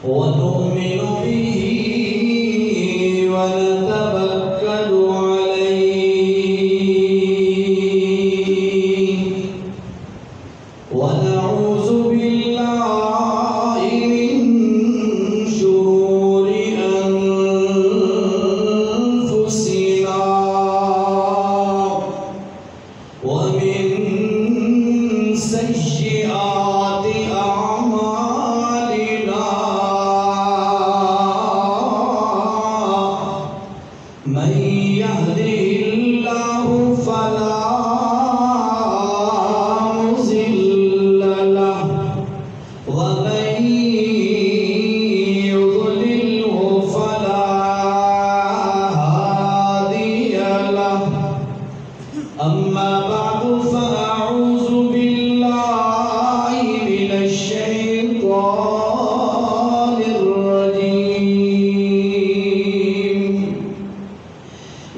ونؤمن به ونتوكل عليه ونعوذ بالله من شرور أنفسنا ومن سيئات أعمالنا من يهده الله فلا مضل له ومن يضلله فلا هادي له أما بعد فأعوذ بالله من الشيطان الرجيم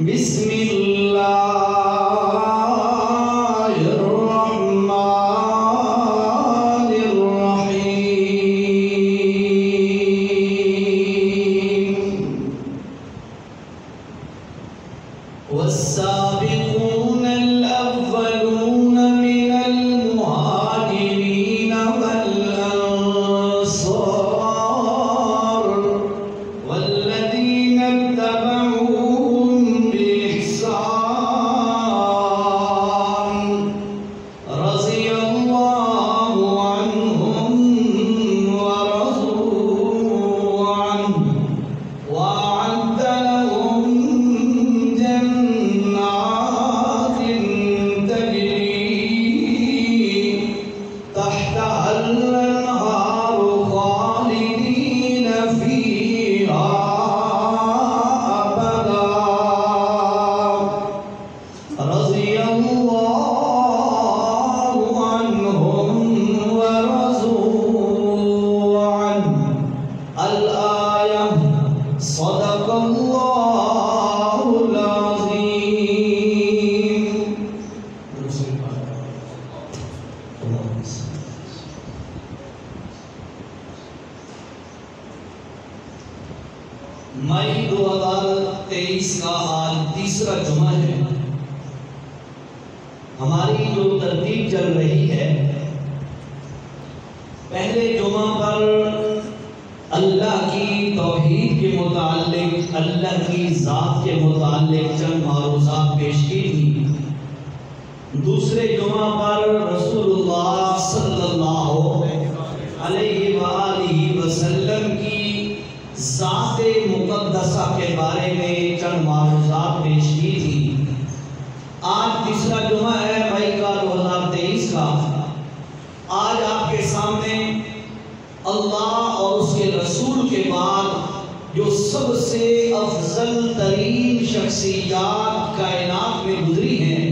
بسم الله الرحمن الرحيم والسابقون الأولون من المهاجرين والأنصار والذين اتبعوهم بإحسان رضي الله عنهم ورضوا عنه وأعد لهم جنات تجري تحتها الأنهار خالدين فيها أبدا رضي الله عنهم ورضوا عنه الآية صدق الله العظيم. مئی 2023 کا آج تیسرا جمعہ ہے. ہماری جو ترتیب چل رہی ہے، پہلے جمعہ پر اللہ کی توحید کے متعلق، اللہ کی ذات کے متعلق چند معروضات پیش کی تھی. دوسرے جمعہ پر رسول اللہ صلی اللہ علیہ وآلہ وسلم کی ذات مقدسہ کے بارے میں چند معروضات پیش کی تھی. آج تیسرا جمعہ ہے مئی کا 2023 کا. آج آپ کے سامنے اللہ اور اس کے رسول کے بعد جو سب سے افضل ترین شخصیات کائنات میں گزری ہیں،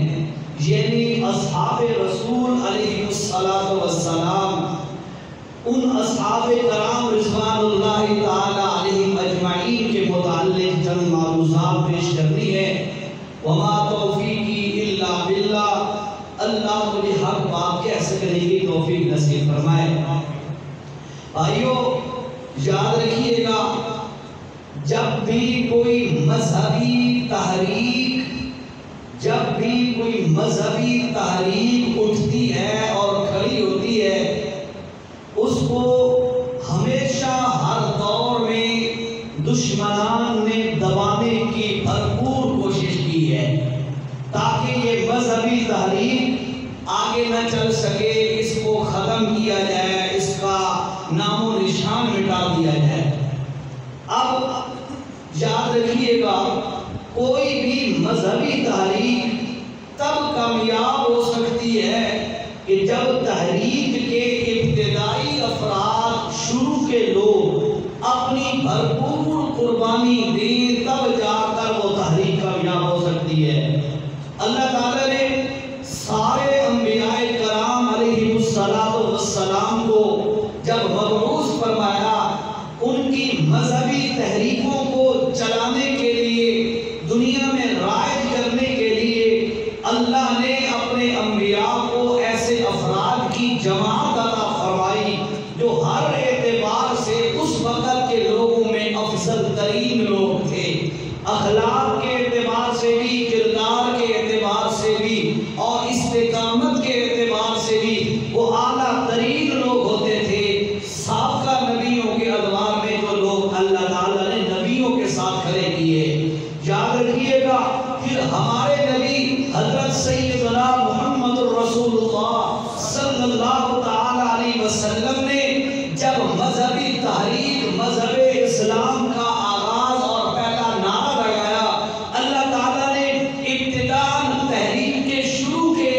یعنی اصحاب رسول علیہ السلام، ان اصحاب کرام رضوان اللہ تعالی علیہم اجمعین کے متعلق چند معروضات پیش کرنی ہے. وما توفیقی الا باللہ. اللہ مجھے حق بات کہہ سکنے کی توفیق نصیب فرمائے. بھائیو یاد رکھیے گا، جب بھی کوئی مذہبی تحریک اٹھتی ہے اور کھڑی ہوتی ہے، اس کو ہمیشہ ہر دور میں دشمنان نے دبانے کی بھرپور کوشش کی ہے تاکہ یہ مذہبی تحریک آگے نہ چل سکے، اس کو ختم کیا جائے، اس کا نام و نشان مٹا دیا جائے. اب یاد رکھیے گا، کوئی بھی مذہبی تحریک تب کامیاب ہو سکتی ہے کہ جب تحریک کے ابتدائی افراد، شروع کے لوگ اپنی بھرپور قربانی دیں، تب جا کر وہ تحریک کامیاب ہو سکتی ہے. اللہ تعالیٰ نے سارے انبیاء کرام علیہ السلام کو جب مبعوث فرمایا، ان کی مذہبی تحریکوں کو چلانے کے لیے، دنیا میں رائج کرنے کے لیے اللہ نے اپنے انبیاء کو ایسے افراد کی جماعت عطا فرمائی جو ہر اعتبار سے اس وقت کی تحریک مذہب اسلام کا آغاز اور پہلا نعرہ لگایا، اللہ تعالیٰ نے ابتداءً تحریک کے شروع کے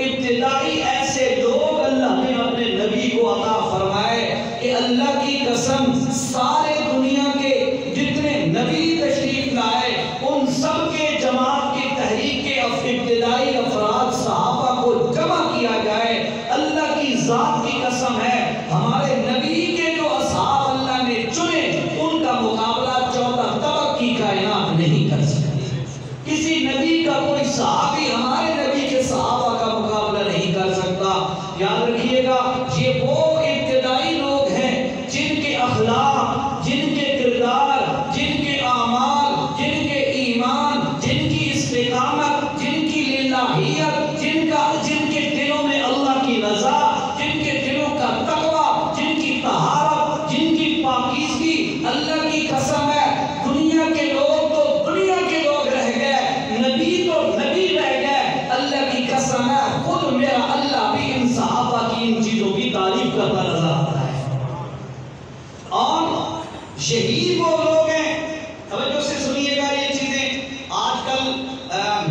ابتدائی ایسے لوگ اللہ نے اپنے نبی کو عطا فرمائے کہ اللہ کی قسم سارے دنیا کے جتنے نبی تشریف لائے ان سب کے جماعت کی تحریک کے ابتدائی افراد صحابہ کو جمع کیا جائے، اللہ کی ذات کی قسم ہے ہمارے نبی کے جو اصحاب اللہ نے چنے ان کا مقابلہ 14 طبق کی کائنات نہیں کر سکتی۔ کسی نبی کا کوئی صحابی ہمارے نبی کے صحابہ کا مقابلہ نہیں کر سکتا۔ یاد رکھیے گا یہ وہ ابتدائی لوگ ہیں جن کے اخلاق، جن کے کردار، جن کے اعمال، جن کے ایمان، جن کی استقامت، جن کی للہیت، جن کے دلوں میں اللہ کی رضا، جن کے دلوں کا تقوی، جن کی طہارت، جن کی پاکیزگی، اللہ کی قسم ہے دنیا کے لوگ تو دنیا کے لوگ رہ گئے، نبی تو نبی رہ گئے، اللہ کی قسم ہے خود میرا اللہ بھی ان صحابہ کی ان چیزوں کی تعریف کرتا نظر آتا ہے۔ اور شہید وہ لوگ ہیں، توجہ سے سنیے گا یہ چیزیں، آج کل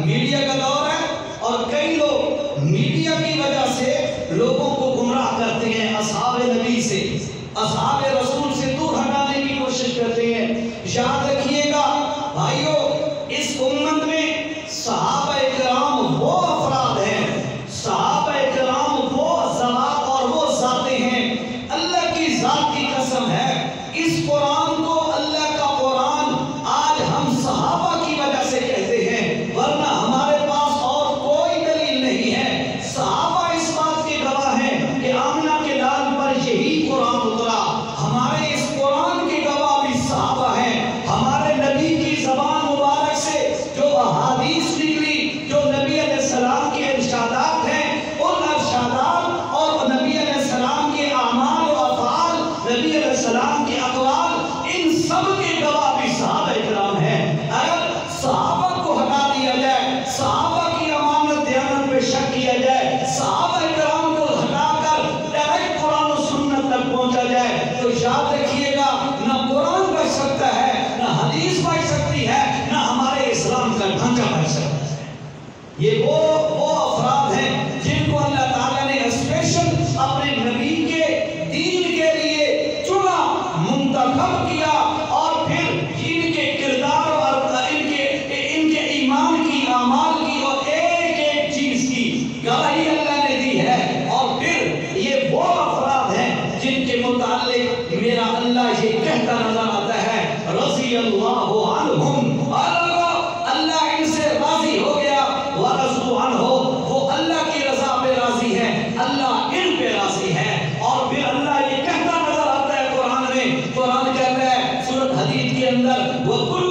میڈیا کا دور ہے اور کئی لوگ میڈیا کی وجہ سے لوگوں کو گمراہ کرتے ہیں، اصحاب نبی سے، اصحاب رسول سے دور ہٹانے کی کوشش کرتے ہیں۔ یاد رکھیے گا بھائیو، اس امت میں صحابہ کرام وہ افراد ہیں، صحابہ کرام وہ ذوات اور وہ ذاتیں ہیں، اللہ کی ذات کی قسم ہے اس قرآن کو اللہ کا قرآن آج ہم صحابہ کی وجہ سے کہتے ہیں، ورنہ ہمارے پاس اور کوئی دلیل نہیں ہے۔ صحابہ اس بات کے گواہ ہیں کہ آمنہ کے لال پر یہی قرآن اترا، ہمارے اس قرآن کے گواہ بھی صحابہ ہیں۔ ہمارے نبی کی زبان مبارک سے جو احادیث نکلی، جو نبی علیہ السلام کے ارشادات ہیں، ان ارشادات اور نبی علیہ السلام کے اعمال و افعال، نبی علیہ السلام کے اقوال، ان سب کے گواہ بھی صحابہ کرام ہیں۔ اگر صحابہ کو ہٹا دیا جائے، صحابہ کی امانت دیانت پہ شک کیا جائے، صحابہ کرام کو ہٹا کر ڈائریکٹ قرآن و سنت تک پہنچا جائے تو یاد رکھیے گا نہ قرآن بچ سکتا ہے، نہ حدیث بچ سکتی ہے، نہ ہمارے اسلام کا ڈھانچہ بچ سکتا ہے۔ یہ وہ افراد ہیں جن کو اللہ تعالیٰ نے اسپیشل اپنے نبی کے دین کے لیے چنا، منتخب کیا، اور پھر ان کے کردار اور ان کے ایمان کی، اعمال کی اور ایک ایک چیز کی گواہی اللہ نے دی ہے۔ اور پھر یہ وہ افراد ہیں جن کے متعلق میرا اللہ یہ کہتا نظر آتا ہے رضی اللہ عنہم، اللہ ان سے راضی ہو گیا، ورضوا عنہ، وہ اللہ کی رضا پہ راضی ہیں، اللہ ان پہ راضی ہے۔ اور پھر اللہ یہ کہتا نظر آتا ہے قرآن میں، قرآن کہتا ہے سورۃ حدید کے اندر وَكُلًّا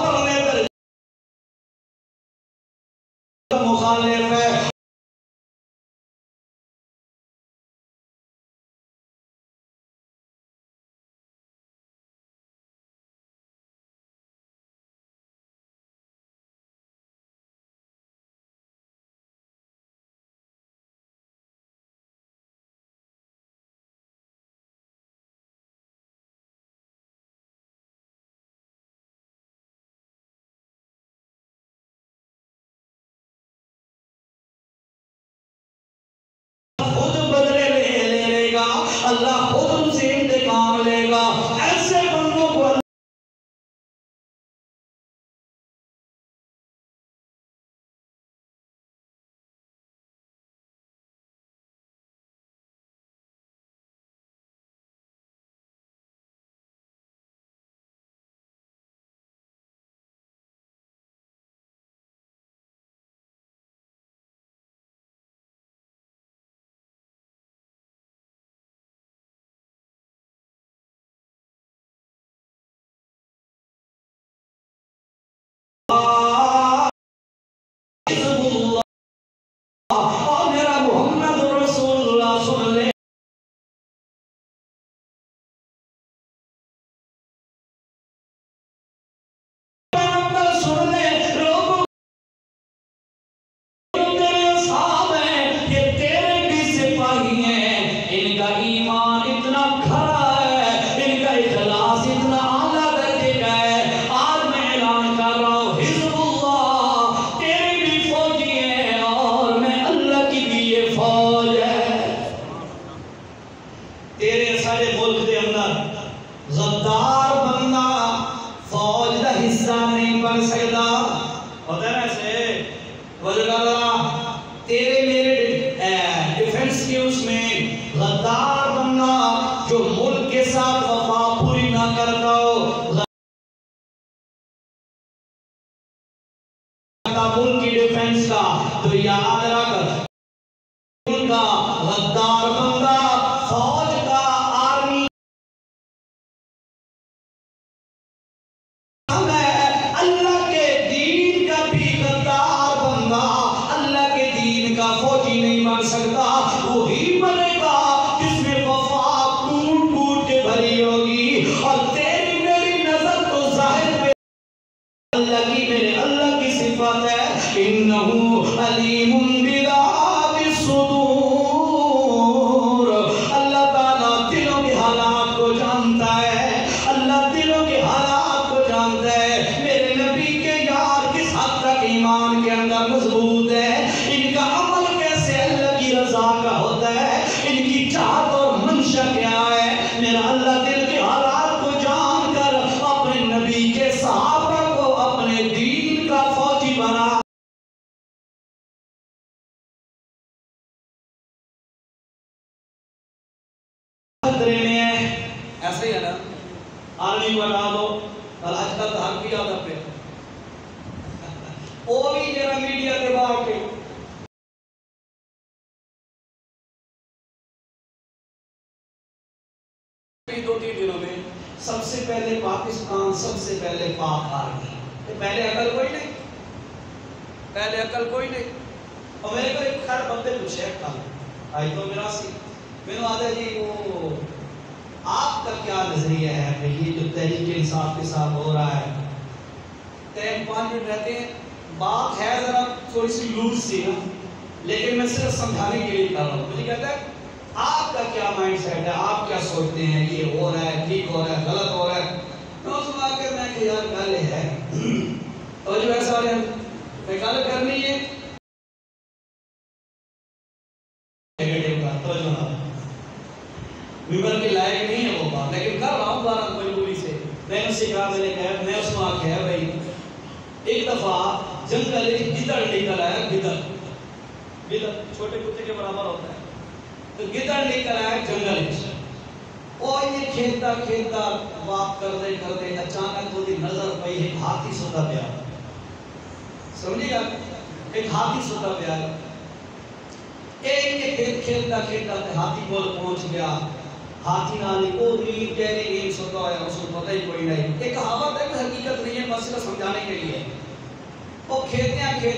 پڑھنے پر مخالف ہے. خود بدلے لے گا, اللہ خود ان سے انتقام لے گا. ایسے بندوں کو غدار بندہ فوج کا حصہ نہیں بن سکتا. ہوتا ہے ایسے تیرے میرے ڈیفنس کے اس میں غدار بندہ جو ملک کے ساتھ وفا پوری نہ کرتا ہو, ملک کی ڈیفنس کا, تو یاد رکھ ان کا غدار بندہ فوج کا آرمی اللہ کے دین کا بھی غدار بندہ اللہ کے دین کا فوجی نہیں بن سکتا. وہی بنے گا جس میں وفا ٹوٹ ٹوٹ کے بھری ہوگی. اور تیری میری نظر تو ظاہر پہ اللہ کی, میرے اللہ کی صفت ہے انہو علیم بذات الصدور. اللہ تعالیٰ دلوں کے حالات کو جانتا ہے, اللہ دلوں کے حالات کو جانتا ہے. میرے نبی کے یار کس حد تک ایمان کے اندر مضبوط ہے, ان کا عمل کیسے اللہ کی رضا کا ہوتا ہے, ان کی چاہت اور منشا کیا ہے. میرا اللہ دل کے حالات کو جان کر اپنے نبی کے صحابہ کو اپنے دین کا فوجی بنا. خطرے میں ہے, ایسے ہی ہے نا, آرمی بنا دو, اور آج کل تو حق بھی آدھا پہ وہ بھی جرا میڈیا کے باہر کے دو تین دنوں میں سب سے پہلے پاکستان, سب سے پہلے پاک آرمی. پہلے عقل کوئی نہیں, پہلے عقل کوئی نہیں. اور میرے کو ایک خیر بندے پوچھے تھا آئی تو میرا سی, میں نے آدھا جی وہ آپ کا کیا نظریہ ہے کہ یہ جو تحریک انصاف کے ساتھ ہو رہا ہے, 5 منٹ رہتے ہیں, بات ہے ذرا تھوڑی سی لوز سی نا, لیکن میں صرف سمجھانے کے لیے کر رہا ہوں. مجھے کہتا ہے آپ کا کیا مائنڈ سیٹ ہے, آپ کیا سوچتے ہیں, یہ ہو رہا ہے, ٹھیک ہو رہا ہے, غلط ہو رہا ہے. میں اس میں آ کے میں کہ یار گل ہے, اور جو ایسا ہے گل کرنی ہے ممبر کے لائق نہیں ہے وہ بات, لیکن کر رہا ہوں بارہ مجبوری سے. میں نے اسے کہا, میں نے کہا, میں اس میں آکھا ہے بھائی ایک دفعہ جنگل ایک گدڑ نکل آیا, گدڑ چھوٹے کتے کے برابر ہوتا ہے, تو گدڑ نکل آیا جنگل. اور یہ کھیلتا کھیلتا واک کرتے کرتے اچانک وہ نظر پئی ایک ہاتھی سوتا پیا. سمجھے گا, ایک ہاتھی سوتا پیا. ایک کھیلتا کھیلتا ہاتھی کو پہنچ گیا, ہاتھی نال کو نیند کہنے نیند سوتا ہے اس کو پتہ ہی کوئی نہیں. ایک کہاوت ہے کہ حقیقت نہیں ہے، بس صرف سمجھانے کے لیے. وہ کھیتے آتے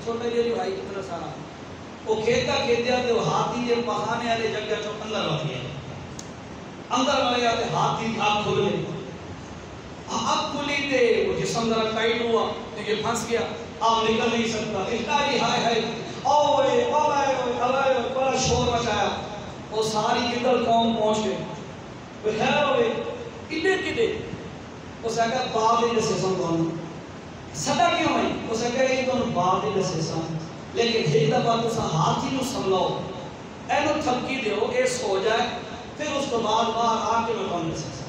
چھوٹے جی بھائی کتنا سارا وہ کھیتا آتے وہ ہاتھی کے پخانے والے جگہ چو اندر آ گئے. اندر والے آتے ہاتھی کی آنکھ کھل گئی. آنکھ کھلی تھے وہ جسم ذرا ٹائٹ ہوا تو یہ پھنس گیا، آپ نکل نہیں سکتا. اتنا ہائے اوے بڑا شور مچایا. وہ ساری گدڑ قوم پہنچ گئے. وہ خیر ہوئے کدے اس نے کہا باغ دے سے سن سدا کیوں ہے؟ اس نے کہا یہ تو باغ دے سے سن، لیکن ایک دفعہ تسا ہاتھی نو سمجھاؤ اینو تھپکی دیو اے سو جائے، پھر اس کو بعد باہر آ کے میں کون دے سکتا.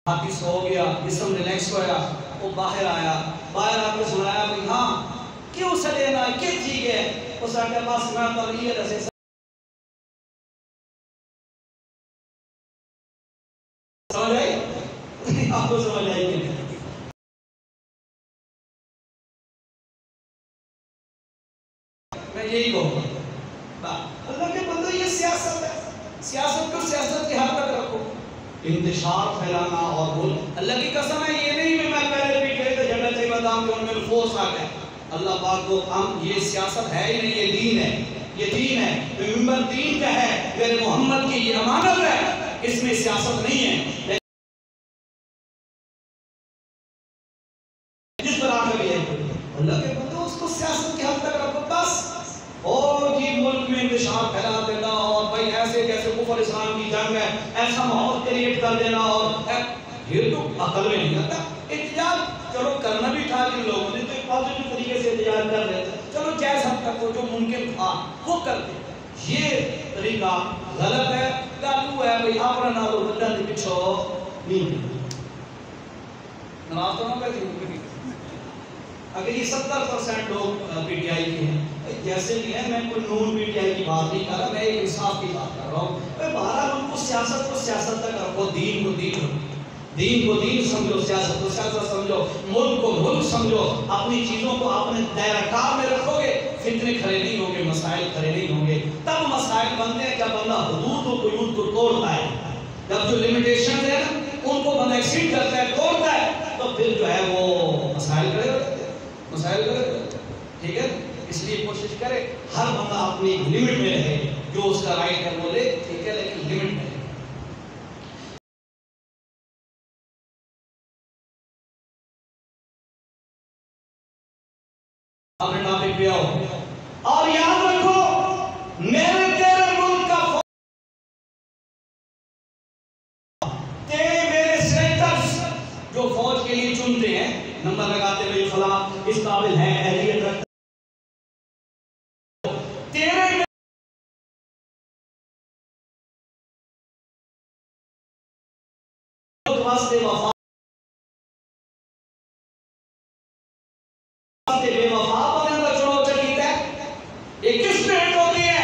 ہاتھی سو گیا، جسم ریلیکس ہویا، وہ باہر آیا. باہر آ کے سنایا بھی ہاں کیوں سڑینا کیا چیز ہے؟ اس نے کہا بس میں تو یہ دسے سمجھ آئی؟ آپ کو سمجھ آئی کہ نہیں؟ میں یہی کہوں گا اللہ کے بندے یہ سیاست ہے. سیاست کو سیاست کی حد تک رکھو. انتشار پھیلانا اور بول اللہ کی قسم ہے یہ نہیں کہ میں پہلے بھی کہے تھے جھنڈا چاہیے بادام کہ ان میں فورس آ گیا. اللہ پاک کو ہم یہ سیاست ہے ہی نہیں، یہ دین ہے. یہ دین ہے، ممبر دین کا ہے، میرے محمد کی یہ امانت ہے، اس میں سیاست نہیں ہے. جس پر آگے بھی ہے اللہ کے بندے اس کو سیاست کی حد تک رکھو بس. اور یہ ملک میں انتشار پھیلا دینا اور بھائی ایسے جیسے کفر اسلام کی جنگ ہے ایسا ماحول کریٹ کر دینا، اور یہ تو عقل میں نہیں آتا. احتجاج چلو کرنا بھی تھا جن لوگوں نے تو ایک پازیٹیو طریقے سے احتجاج کر رہے تھے، چلو جیس حد تک وہ جو ممکن تھا وہ کرتے. یہ طریقہ غلط ہے. گالو ہے بھائی اپنا نالو بندہ دے پچھو نہیں نماز تو نہ پڑھتے. اگر یہ 70% لوگ پی ٹی آئی کے ہیں جیسے بھی ہیں، میں کوئی نون پی ٹی آئی کی بات نہیں کر رہا، میں ایک انصاف کی بات کر رہا ہوں. بہرحال ان کو سیاست تک رکھو، دین کو دین رکھو، دین کو دین سمجھو، سیاست کو سیاست سمجھو، ملک کو ملک سمجھو. اپنی چیزوں کو اپنے دائرہ کار میں رکھو گے فتنے کھڑے نہیں ہوں گے، مسائل کھڑے نہیں ہوں گے. تب مسائل بنتے ہیں جب بندہ حدود و قیود کو توڑتا ہے، جب جو لمیٹیشن ہے نا ان کو بندہ ایکسیڈ کرتا ہے، توڑتا ہے، تو پھر جو ہے وہ مسائل کھڑے ہوتے ہیں. مسائل کھڑے ٹھیک ہے. اس لیے کوشش کرے ہر بندہ اپنی لمٹ میں رہے، جو اس کا رائٹ ہے وہ لے ٹھیک ہے، لیکن لمٹ میں رہے. اپنے ٹاپک پہ آؤ اور یاد رکھو میرے تیرے ملک کا تیرے میرے سینٹرز جو فوج کے لیے چنتے ہیں نمبر لگاتے ہوئے فلاں اس قابل ہے اہلیت رکھتے تیرے واسطے وفا بے وفا بنے کا چنو چکیتا ہے. یہ کس پہ ہٹ ہوتی ہے؟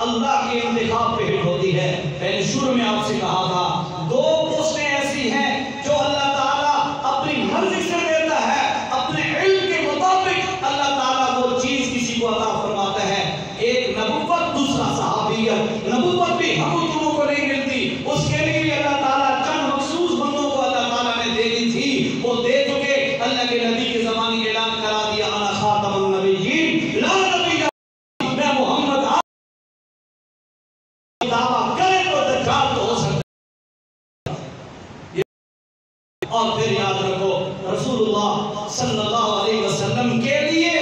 اللہ کے انتخاب پہ ہٹ ہوتی ہے. میں نے شروع میں آپ سے کہا تھا دو پوسٹیں ایسی ہیں جو اللہ تعالیٰ اپنی مرضی سے دیتا ہے، اپنے علم کے مطابق اللہ تعالیٰ وہ چیز کسی کو عطا فرماتا ہے. ایک نبوت، دوسرا صحابیت. نبوت بھی ہم تمہوں کو نہیں ملتی، اس کے لیے بھی اللہ تعالیٰ چند مخصوص بندوں کو اللہ تعالیٰ نے دے دی تھی، وہ دے چکے. اللہ کے نبی کے زمانے اعلان کرا دیا انا خاتم النبیین لا نبی میں محمد دعویٰ کرے تو دجال تو ہو سکتا ہے. اور پھر یاد رکھو رسول اللہ صلی اللہ علیہ وسلم کے لیے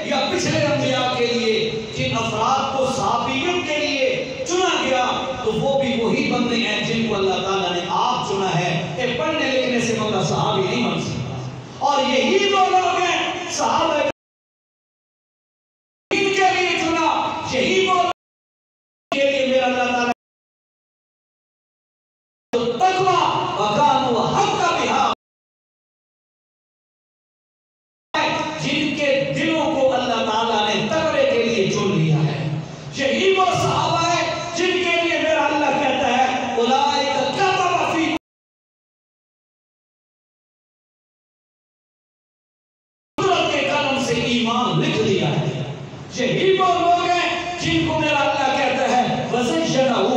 یا پچھلے انبیاء کے لیے جن افراد کو صحابیوں کے لیے چنا گیا تو وہ بھی وہی بندے ہیں جن کو اللہ تعالیٰ نے آپ چنا ہے. کہ پڑھنے لکھنے سے بندہ صحابی نہیں بن سکتا. اور یہی وہ لوگ ہیں صحابہ ان کے لیے چنا، یہی وہ کے لیے میرا اللہ تعالیٰ تقویٰ وَكَانُوا حَقَّ بِهَا جن کے دلوں کو اللہ تعالیٰ نے تقوی کے لیے چن لیا ہے. یہی وہ صحابہ ہے جن کے لیے میرا اللہ کہتا ہے اولئک کتب فی ایمان لکھ دیا ہے. یہی وہ لوگ ہیں جن کو میرا اللہ کہتا ہے وَزَيَّنَهُ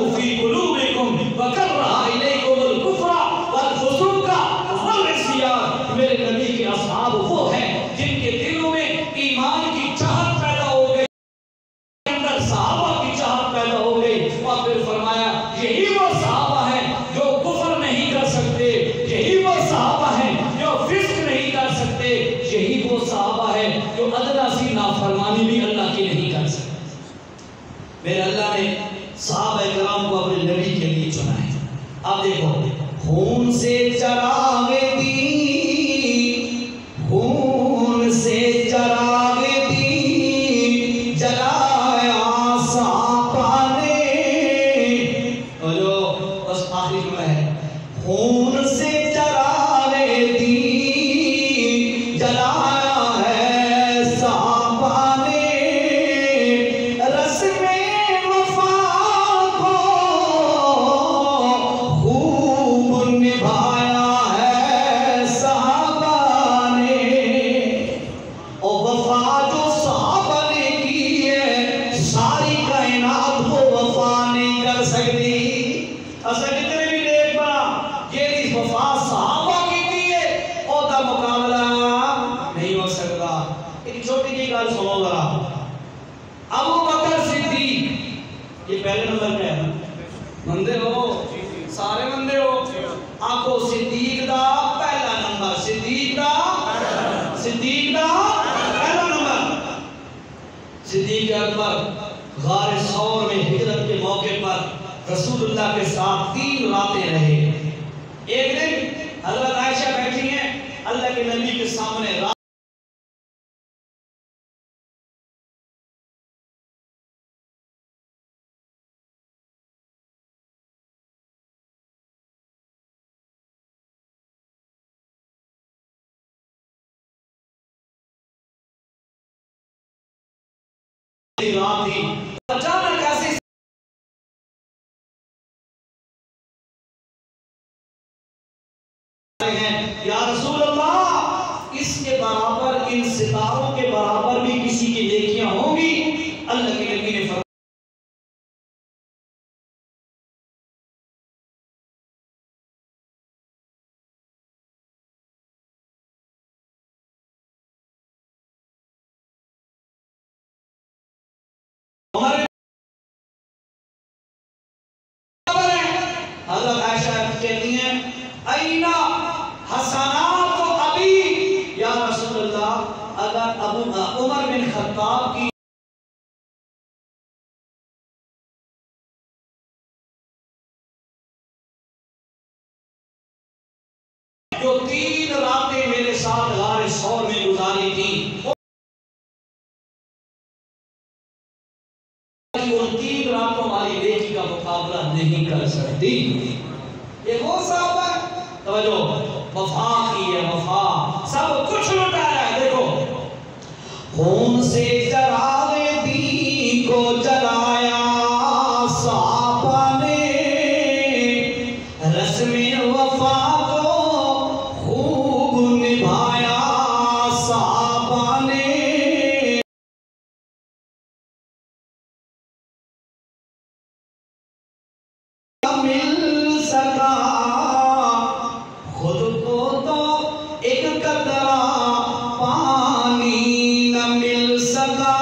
گل سنو ذرا. ابو بکر صدیق یہ پہلے نمبر پہ ہے نا؟ مندے ہو سارے مندے ہو. آنکھو صدیق دا پہلا نمبر, صدیق دا پہلا نمبر. صدیق اکبر غار ثور میں ہجرت کے موقع پر رسول اللہ کے ساتھ 3 راتیں رہے. ایک دن حضرت عائشہ بیٹھی ہیں اللہ کے نبی کے سامنے, رات تھی, اچانک ایسے یا رسول اللہ اس کے برابر, ان ستاروں کے برابر بھی کسی کی نیکیاں ہوں گی؟ اللہ کے نبی نے فرمایا حضرت عائشہ کہتی ہیں اینا حسنات و ابی, یا رسول اللہ اگر عمر بن خطاب کی جو 3 راتیں میرے ساتھ غار ثور میں گزاری تھی, ان 3 راتوں والی نیکی کا مقابلہ نہیں کر سکتی. یہ وہ صاحب ہے, توجہ, وفا کی ہے, وفا سب کچھ لٹایا ہے. دیکھو خون سے چراغ دین کو جلایا صحابہ نے, رسم وفا کو خوب نبھایا صحابہ نے. مل سکا خود کو تو ایک قطرہ پانی نہ مل سکا,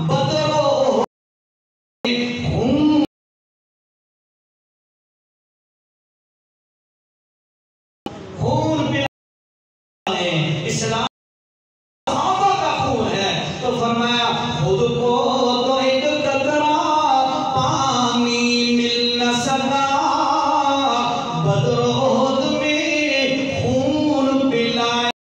بدرو خون پلانے, اسلام صحابہ کا خون ہے, تو فرمایا خود کو تو ایک قطرہ پانی مل نہ سکا, بدر احد میں خون پلائے.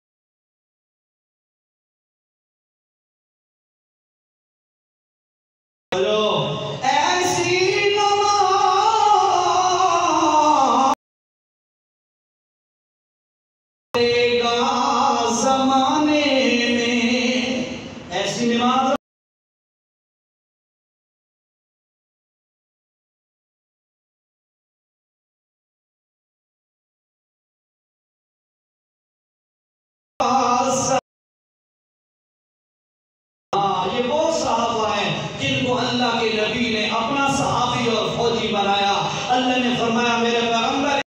ایسی نماز دے گا زمانے میں, ایسی نماز یہ وہ صحابہ ہیں جن کو اللہ کے نبی نے اپنا صحابی اور فوجی بنایا. اللہ نے فرمایا میرے پیغمبر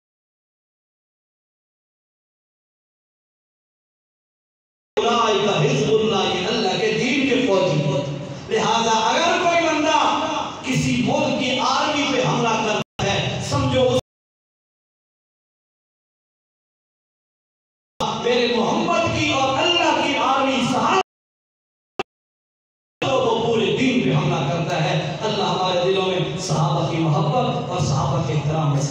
اولئک حزب اللہ, یہ اللہ کے دین کے فوجی. لہذا اگر کوئی بندہ کسی ملک کی آرمی پہ حملہ کرتا ہے, سمجھو میرے محمد کی اور اللہ کی آرمی صحابہ دین پہ حملہ کرتا ہے. اللہ ہمارے دلوں میں صحابہ کی محبت اور صحابہ کے احترام میں